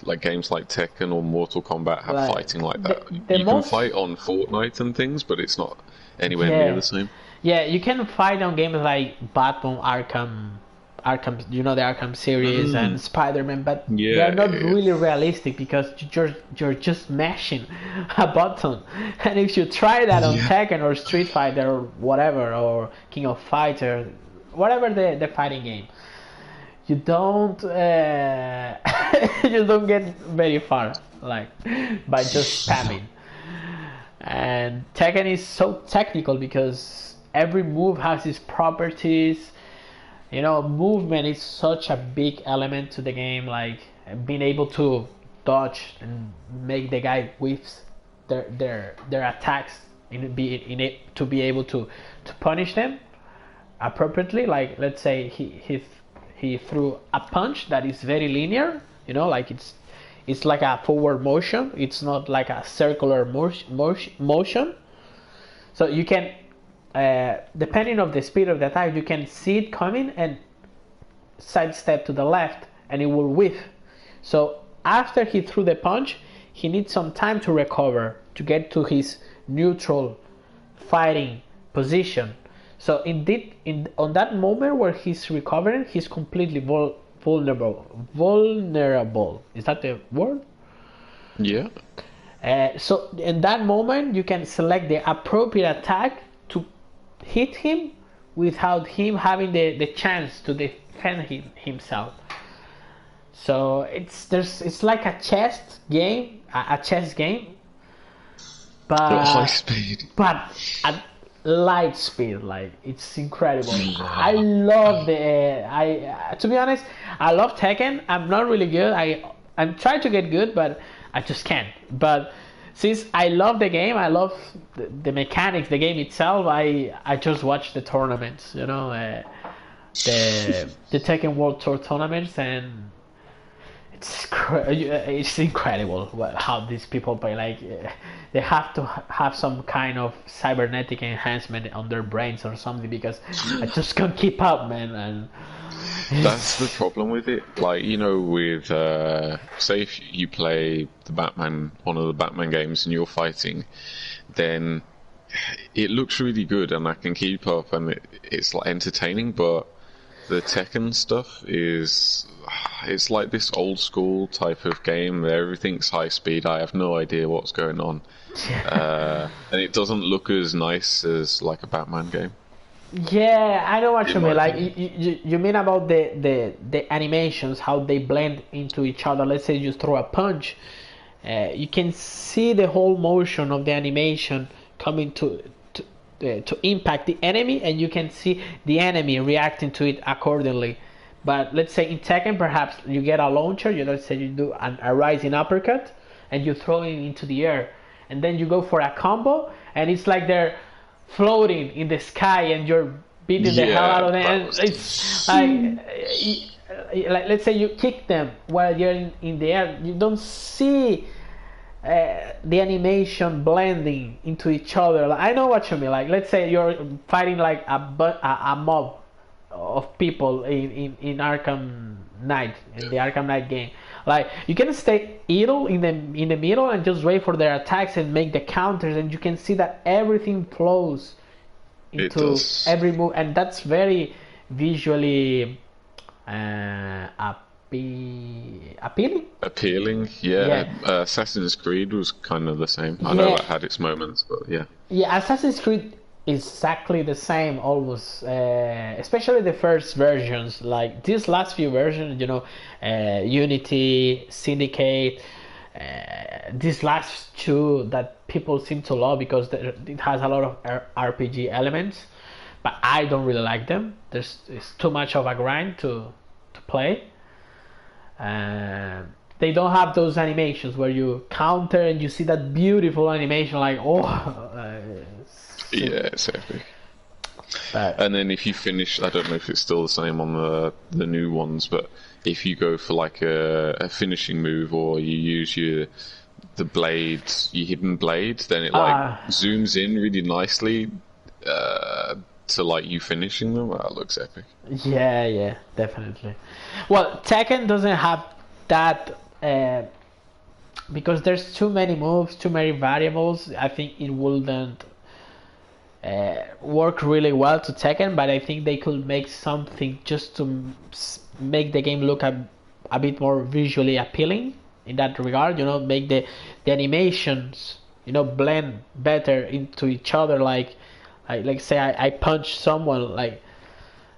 like games like Tekken or Mortal Kombat have Like fighting like that. the You can most fight on Fortnite and things, but it's not anywhere near yeah the same. yeah you can fight on games like Batman Arkham, the Arkham series and Mm, Spider-Man, but they are yeah, not yeah, yeah. really realistic because you're just mashing a button. And if you try that on Yeah. Tekken or Street Fighter or whatever or King of Fighter, whatever the fighting game, you don't you don't get very far like by just spamming. And Tekken is so technical because every move has its properties. Movement is such a big element to the game, like being able to dodge and make the guy whiffs their attacks to be able to punish them appropriately. Like let's say he threw a punch that is very linear, like it's like a forward motion. It's not like a circular motion. So you can, depending on the speed of the attack, you can see it coming and sidestep to the left, and it will whiff. So after he threw the punch, he needs some time to recover to get to his neutral fighting position. So indeed, on that moment where he's recovering, he's completely vulnerable. Vulnerable, is that the word? Yeah. So in that moment, you can select the appropriate attack to hit him without him having the chance to defend himself. So it's like a chess game, At high but speed. at light speed. Like it's incredible. I Yeah. love I to be honest, I love Tekken. I'm not really good. I'm trying to get good, but I just can't. But since I love the game, I love the mechanics, the game itself. I just watch the tournaments, the Tekken World Tour tournaments, and it's incredible how these people play. Like they have to have some kind of cybernetic enhancement on their brains or something because I just can't keep up, man. And That's the it's problem with it. Like, with say if you play one of the Batman games and you're fighting, then it looks really good and I can keep up and it's like entertaining, but the Tekken stuff it's like this old school type of game where everything's high speed. I have no idea what's going on. And it doesn't look as nice as like a Batman game, yeah, I know what in you my mean. Like opinion. you mean about the animations, how they blend into each other. Let's say you throw a punch, you can see the whole motion of the animation coming to impact the enemy, and you can see the enemy reacting to it accordingly. But let's say in Tekken, perhaps you get a launcher. Let's say you do a rising uppercut, and you throw it into the air, and then you go for a combo, and it's like they're floating in the sky, and you're beating the hell out Yeah, of them. that And was it's like let's say you kick them while you're in the air, you don't see the animation blending into each other. Like, I know what you mean. Like let's say you're fighting like a mob of people in Arkham Knight, in the Arkham Knight game. Like you can stay idle in the middle and just wait for their attacks and make the counters, and you can see that everything flows it into does. every move, and that's very visually appealing. Appealing, yeah. Yeah, Assassin's Creed was kind of the same. I know yeah, that had its moments, but yeah. yeah. Assassin's Creed is exactly the same, almost. Especially the first versions. Like these last few versions, Unity, Syndicate. These last two that people seem to love because it has a lot of RPG elements, but I don't really like them. It's too much of a grind to play. They don't have those animations where you counter and you see that beautiful animation, like Yeah, it's epic. but And then if you finish, I don't know if it's still the same on the new ones, but if you go for like a finishing move or you use your hidden blade, then it like zooms in really nicely to like you finishing them. That looks epic. yeah, yeah, definitely. Well, Tekken doesn't have that because there's too many moves, too many variables. I think it wouldn't work really well to Tekken, but I think they could make something just to make the game look a bit more visually appealing in that regard. Make the animations blend better into each other. Like say I punch someone like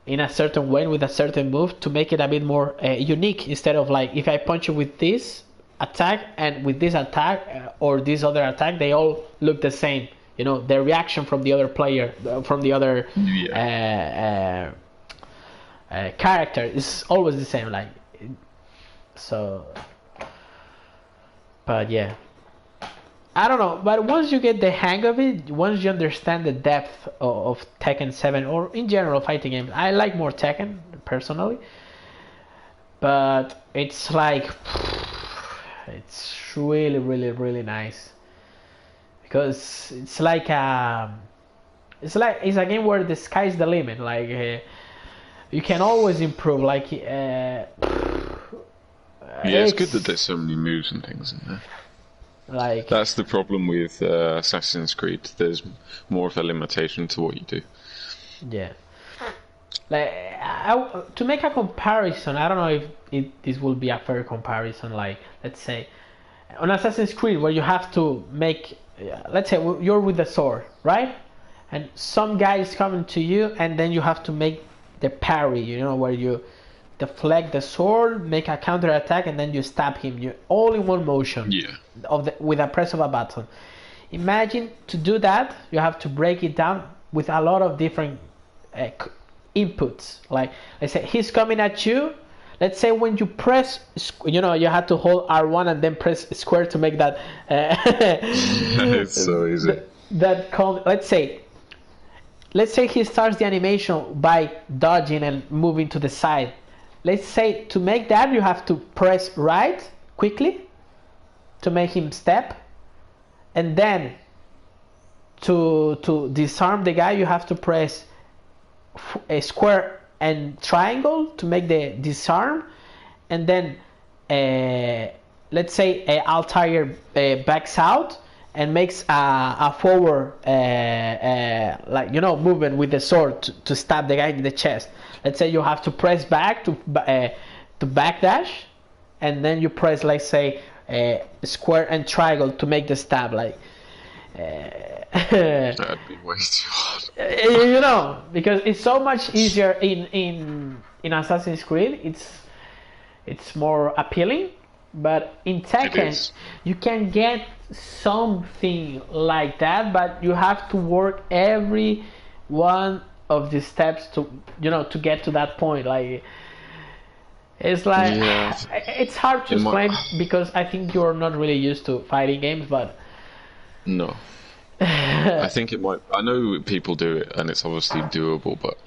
in a certain way with a certain move to make it a bit more unique, instead of like if I punch you with this attack and with this attack or this other attack, they all look the same. The reaction from the other player, from the other character is always the same. So, but yeah, I don't know. But once you get the hang of it, once you understand the depth of Tekken 7 or in general fighting games, I like more Tekken personally. But it's like, it's really, really, really nice. Because it's a game where the sky's the limit. You can always improve. It's good that there's so many moves and things in there. That's the problem with Assassin's Creed. There's more of a limitation to what you do. Yeah. To make a comparison, I don't know if this will be a fair comparison. Let's say on Assassin's Creed, where you have to make, let's say you're with the sword, right? And some guy is coming to you, and then you have to make the parry, where you deflect the sword, make a counter attack, and then you stab him. All in one motion. Yeah. With a press of a button. Imagine to do that, you have to break it down with a lot of different inputs. Like, let's say he's coming at you. Let's say when you press, you have to hold R1 and then press square to make that. It's so easy. Let's say he starts the animation by dodging and moving to the side. Let's say to make that you have to press right quickly to make him step, and then to disarm the guy you have to press a square and triangle to make the disarm, and then let's say Altair backs out and makes a forward movement with the sword to stab the guy in the chest. Let's say you have to press back to backdash, and then you press, like, say square and triangle to make the stab. That'd be way too hard. Because it's so much easier in Assassin's Creed. It's more appealing, but in Tekken you can get something like that, but you have to work every one of the steps to get to that point. It's it's hard to explain because I think you're not really used to fighting games, but no. I think it might. I know people do it, and it's obviously doable, but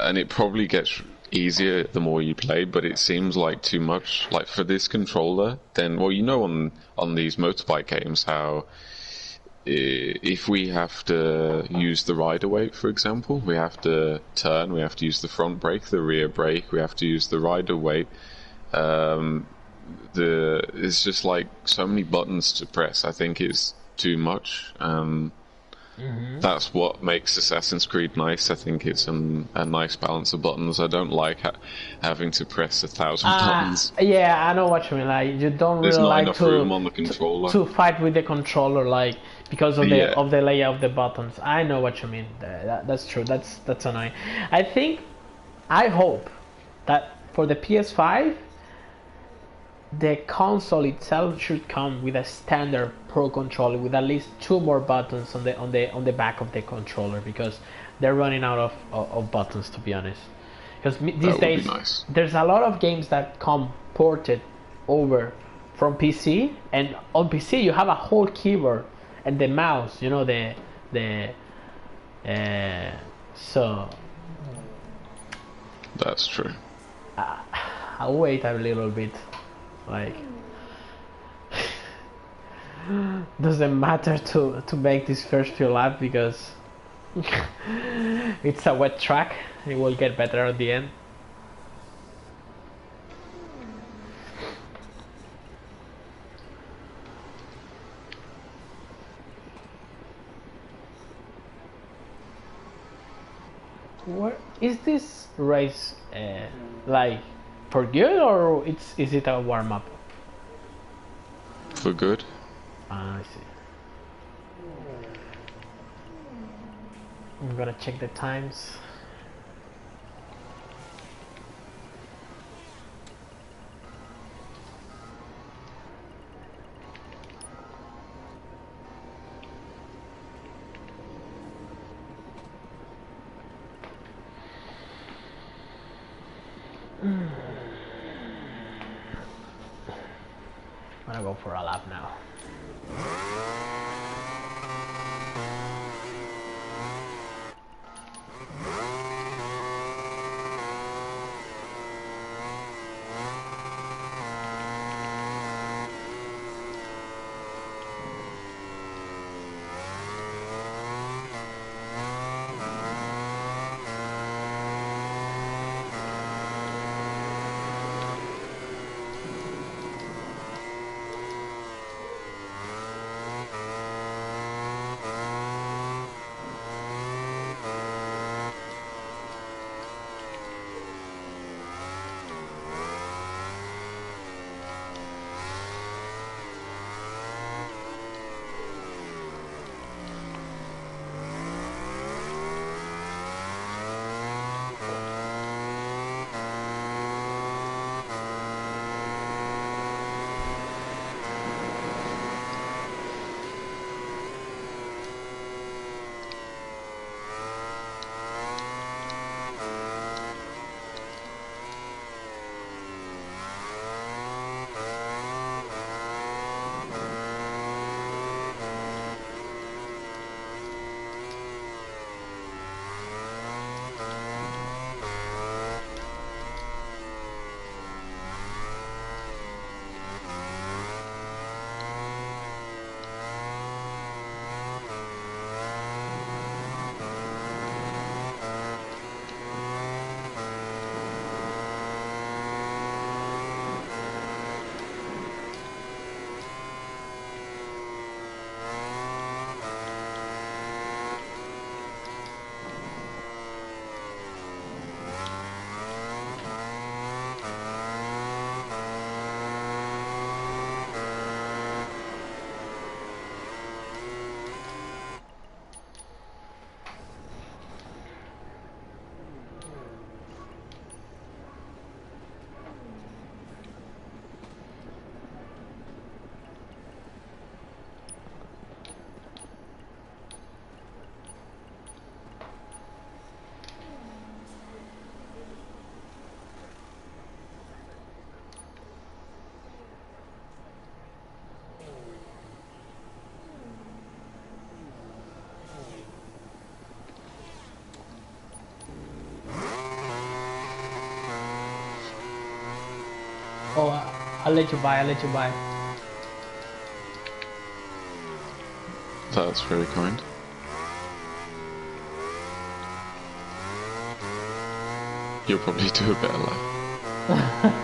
and it probably gets easier the more you play. But it seems like too much. Like for this controller, then on these motorbike games how if we have to use the rider weight, for example, we have to turn, we have to use the front brake, the rear brake, we have to use the rider weight. It's just like so many buttons to press. I think it's too much. That's what makes Assassin's Creed nice. I think it's a nice balance of buttons. I don't like having to press 1,000 buttons. Yeah, I know what you mean. You don't There's really not like enough room on the controller to fight with the controller, because of the layout of the buttons. I know what you mean. That's true. That's annoying. I hope that for the PS5, the console itself should come with a standard Pro controller with at least 2 more buttons on the back of the controller, because they're running out of buttons, to be honest. Because these days there's a lot of games that come ported over from PC, and on PC you have a whole keyboard and the mouse. So that's true. I'll wait a little bit. Doesn't matter to make this first few laps, because it's a wet track. It will get better at the end. What is this race like for good, or is it a warm up? For good. I see. I'm gonna check the times. I'm gonna go for a lap now. Oh, I'll let you buy. I'll let you buy. That's very kind. You'll probably do a better lap.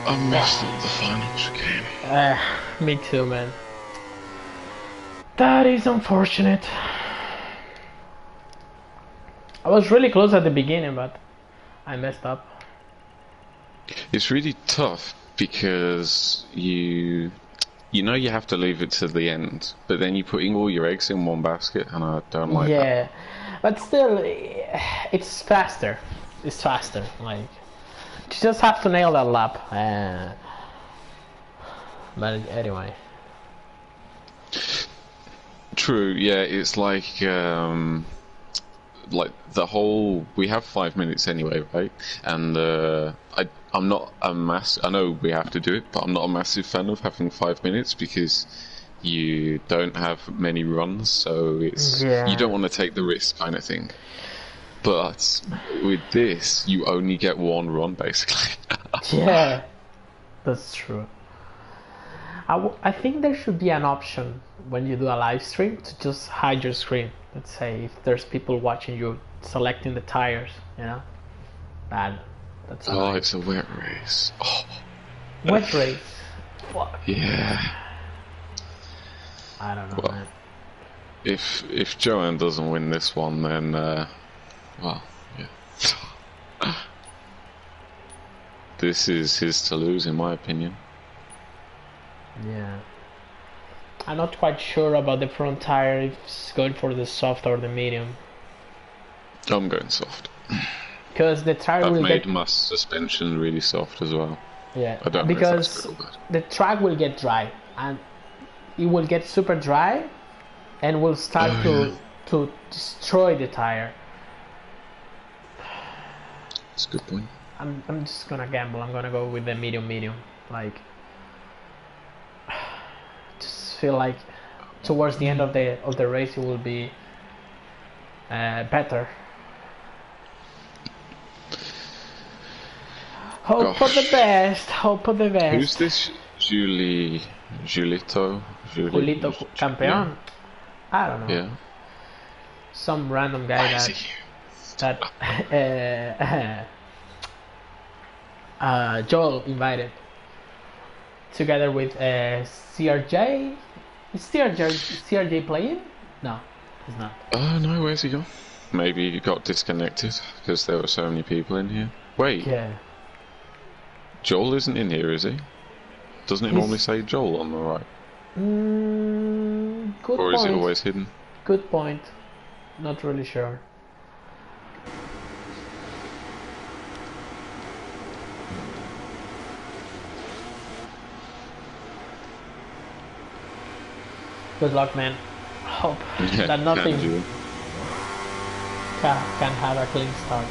I messed up the finals game. Me too, man. That is unfortunate. I was really close at the beginning, but I messed up. It's really tough because you know you have to leave it to the end, but then you're putting all your eggs in one basket, and I don't like that. Yeah, but still, it's faster. It's faster. Like, you just have to nail that lap. But anyway. True, yeah, it's like the whole. We have 5 minutes anyway, right? And I'm not a I know we have to do it, but I'm not a massive fan of having 5 minutes because you don't have many runs, so you don't want to take the risk, kind of thing. But with this, you only get one run, basically. Yeah, that's true. I think there should be an option when you do a live stream to just hide your screen. Let's say if there's people watching you selecting the tires, you know? That's Oh, it's a wet race. Oh. Wet race. Fuck. Yeah. I don't know, man. If Joanne doesn't win this one, then well, yeah. This is his to lose, in my opinion. Yeah. I'm not quite sure about the front tire, if it's going for the soft or the medium. I'm going soft. Because the tire I've will made my suspension really soft as well. Yeah, I don't because know if that's good or bad. the track will get dry, and it will get super dry, and will start to destroy the tire. That's a good point. I'm just gonna gamble. I'm gonna go with the medium. Like, just feel like towards the end of the race it will be better. Hope for the best. Hope for the best. Who's this Julito Campeón? Yeah. I don't know. Yeah. Some random guy that Joel invited together with CRJ. Is CRJ playing? No, he's not. Oh no, where's he gone? Maybe he got disconnected because there were so many people in here. Wait. Yeah. Joel isn't in here, is he? Doesn't it normally say Joel on the right? Good or point. Is it always hidden? Good point. Not really sure. Good luck, man. Hope that nothing can have a clean start.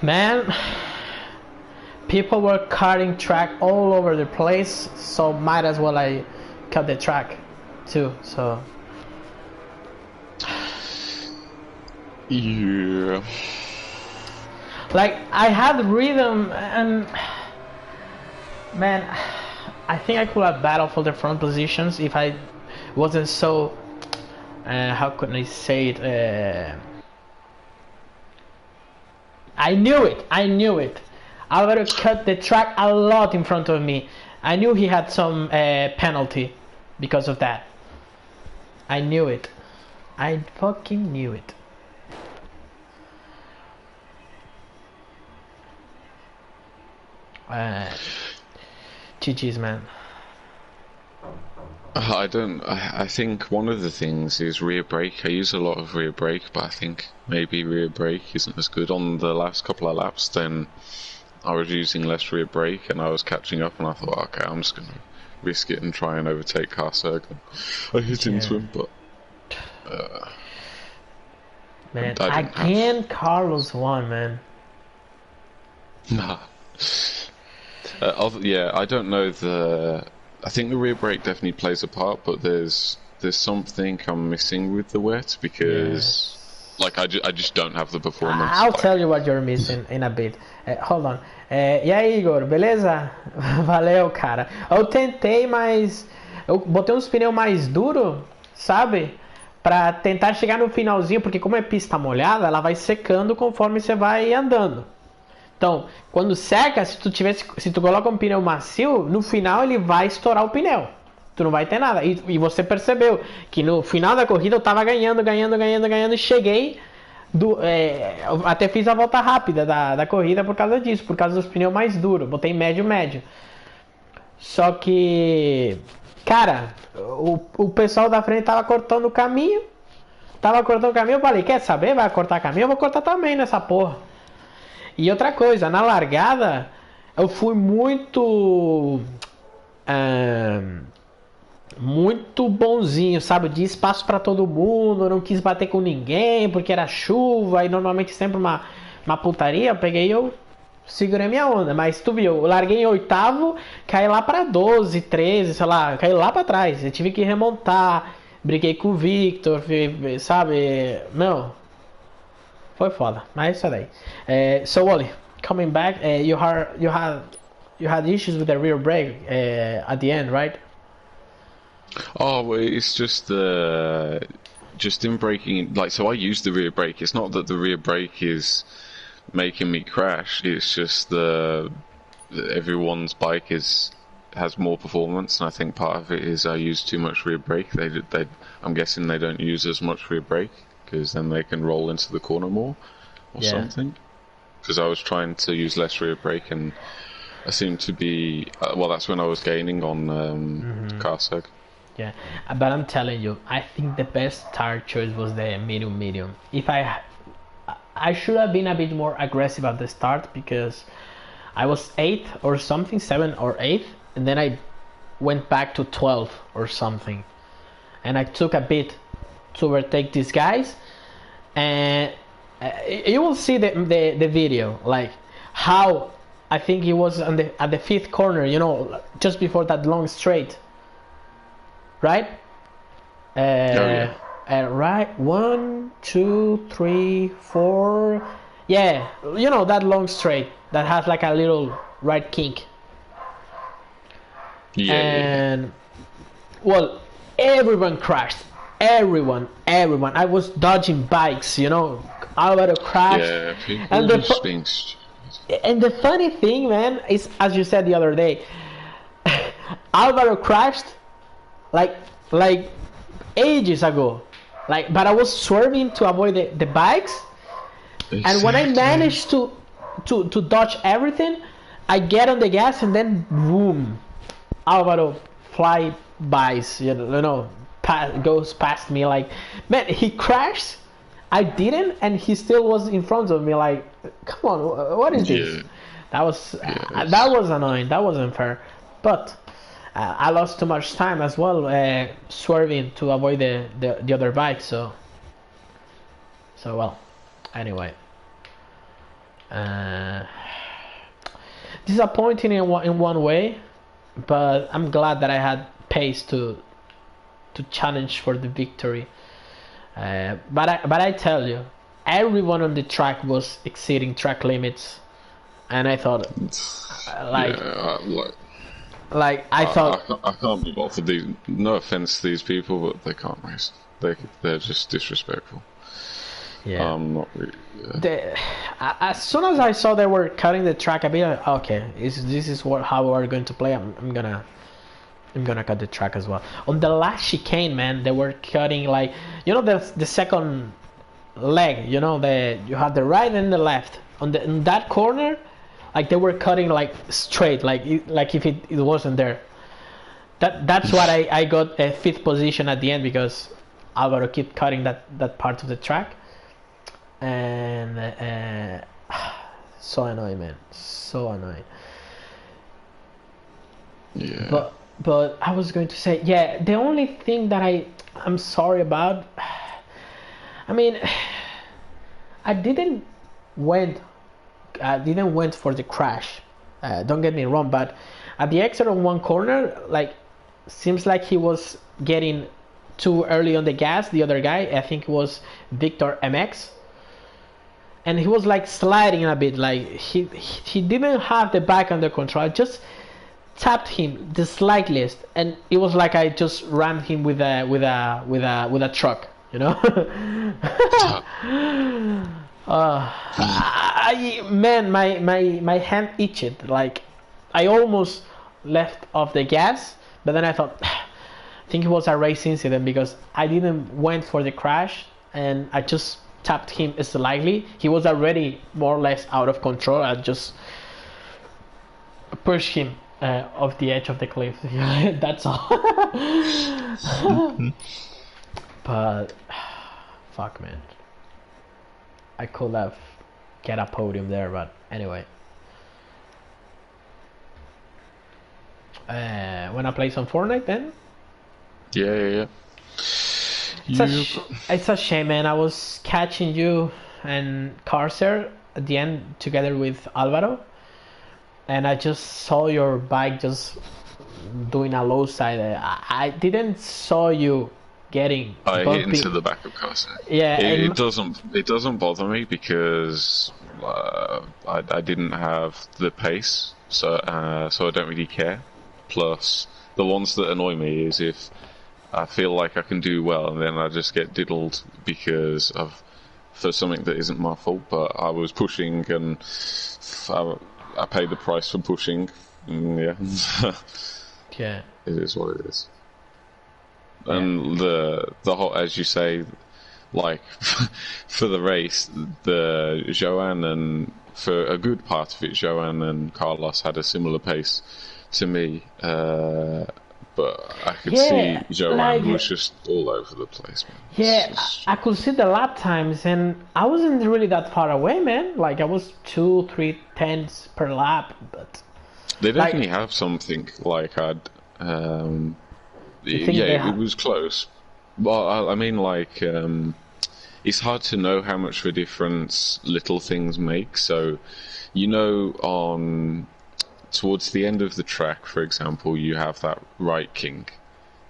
Man, people were cutting track all over the place, so might as well I cut the track too. So yeah, like I had rhythm and man, I think I could have battled for the front positions if I wasn't so how could I say it? I knew it. Alvaro cut the track a lot in front of me. I knew he had some penalty because of that. I knew it. I fucking knew it. GG's, man. I think one of the things is rear brake. I use a lot of rear brake, but I think maybe rear brake isn't as good. On the last couple of laps, then I was using less rear brake and I was catching up, and I thought, okay, I'm just going to risk it and try and overtake Carcerg. I hit into him, but man, again Carlos won, man. Nah. Yeah, I don't know I think the rear brake definitely plays a part, but there's something I'm missing with the wet because, like, I just don't have the performance. I'll tell you what you're missing in a bit. Hold on. E aí, Igor, beleza? Valeu, cara. Eu tentei, mas eu botei uns pneus mais duros, sabe? Pra tentar chegar no finalzinho, porque como é pista molhada, ela vai secando conforme você vai andando. Então, quando seca, se tu coloca um pneu macio, no final ele vai estourar o pneu. Tu não vai ter nada. E você percebeu que no final da corrida eu tava ganhando e cheguei. Até fiz a volta rápida da corrida por causa disso, por causa dos pneus mais duros. Botei médio. Só que, cara, o pessoal da frente tava cortando o caminho. Eu falei, quer saber? Vai cortar caminho? Eu vou cortar também nessa porra. E outra coisa, na largada eu fui muito bonzinho, sabe? De espaço pra todo mundo, eu não quis bater com ninguém porque era chuva e normalmente sempre uma putaria. Eu peguei e eu segurei minha onda, mas tu viu, eu larguei em oitavo, caí lá pra 12, 13, sei lá, caí lá pra trás. Eu tive que remontar, briguei com o Victor, sabe? Não. Foi foda, mas é isso daí. So Wally, coming back, you had issues with the rear brake at the end, right? Oh, well, it's just in braking. Like, so I use the rear brake. It's not that the rear brake is making me crash. It's just everyone's bike has more performance, and I think part of it is I use too much rear brake. I'm guessing they don't use as much rear brake, because then they can roll into the corner more or something. Because I was trying to use less rear brake and I seemed to be that's when I was gaining on Carcerg. Yeah, but I'm telling you, I think the best tire choice was the medium. If I should have been a bit more aggressive at the start, because I was 8 or something, 7 or 8, and then I went back to 12 or something, and I took a bit to overtake these guys. And you will see the video, like how I think he was at the 5th corner, you know, just before that long straight, right? Right, 1, 2, 3, 4, yeah, you know, that long straight that has like a little right kink. And well, everyone crashed. Everyone. I was dodging bikes, you know. Alvaro crashed. Yeah, people and the funny thing, man, is, as you said the other day, Alvaro crashed like ages ago. But I was swerving to avoid the bikes. Exactly. And when I managed to dodge everything, I get on the gas and then boom, Alvaro fly bys, you know, goes past me. Like, man, he crashed, I didn't, and he still was in front of me. Like, come on, what is this? That was annoying. That was unfair. But I lost too much time as well, swerving to avoid the other bike. So well, anyway. Uh, disappointing in one way, but I'm glad that I had pace to challenge for the victory. But I tell you, everyone on the track was exceeding track limits, and I thought, like, yeah, I thought, I can't be bothered. No offense to these people, but they can't race. They're just disrespectful. yeah. Not really. Yeah. As soon as I saw they were cutting the track, I be like, okay, this is how we're going to play. I'm gonna cut the track as well. On the last chicane, man, they were cutting like, you know, the second leg. You know, you have the right and the left in that corner. Like they were cutting like straight, like if it wasn't there. That's what I got a fifth position at the end, because Alvaro keep cutting that part of the track, and so annoying, man, so annoying. Yeah. But I was going to say, yeah, the only thing that I'm sorry about, I mean, I didn't went for the crash. Don't get me wrong, but at the exit on one corner, like, seems like he was getting too early on the gas. The other guy, I think it was Victor MX, and he was like sliding a bit. Like he didn't have the bike under control. I just tapped him the slightest, and it was like I just rammed him with a truck. You know. Man, my hand itched. Like, I almost left off the gas, but then I thought, I think it was a race incident, because I didn't went for the crash, and I just tapped him slightly. He was already more or less out of control. I just pushed him off the edge of the cliff. That's all. But fuck, man, I could have get a podium there, but anyway. Wanna play some Fortnite then? Yeah. It's a shame, man. I was catching you and Carcer at the end together with Alvaro, and I just saw your bike just doing a low side. I didn't saw you getting I bumpy. hit into the back of Carson. Yeah, it doesn't bother me, because I didn't have the pace, so I don't really care. Plus, the ones that annoy me is if I feel like I can do well, and then I just get diddled for something that isn't my fault. But I was pushing, and I paid the price for pushing. Yeah. Yeah. It is what it is. And the whole, as you say, like, for the race, the Joanne, and for a good part of it, Joanne and Carlos had a similar pace to me, but I could see Joanne was just all over the place, man. Yeah, I could see the lap times, and I wasn't really that far away, man. Like, I was 2-3 tenths per lap, but they definitely have something like I'd. It was close. Well, I mean, like, it's hard to know how much of a difference little things make. So, you know, towards the end of the track, for example, you have that right king.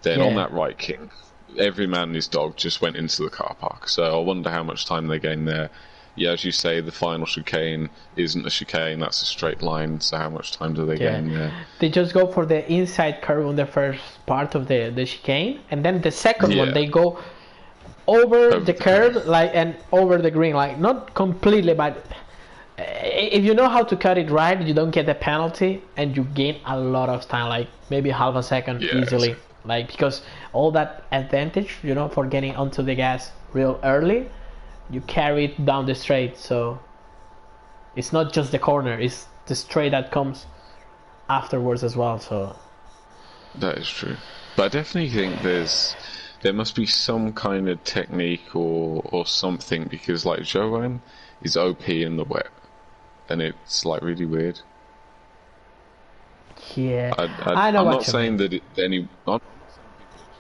Then on that right king, every man and his dog just went into the car park. So I wonder how much time they gained there. Yeah, as you say, the final chicane isn't a chicane, that's a straight line, so how much time do they gain there? They just go for the inside curve on the first part of the chicane, and then the second one, they go over the curve, like, and over the green, like, not completely, but if you know how to cut it right, you don't get the penalty, and you gain a lot of time, like maybe half a second easily. Like, because all that advantage, you know, for getting onto the gas real early, you carry it down the straight. So it's not just the corner, it's the straight that comes afterwards as well. So that is true, but I definitely think there must be some kind of technique or something, because like Joanne is OP in the wet, and it's like really weird. Yeah, I know. I'm not saying that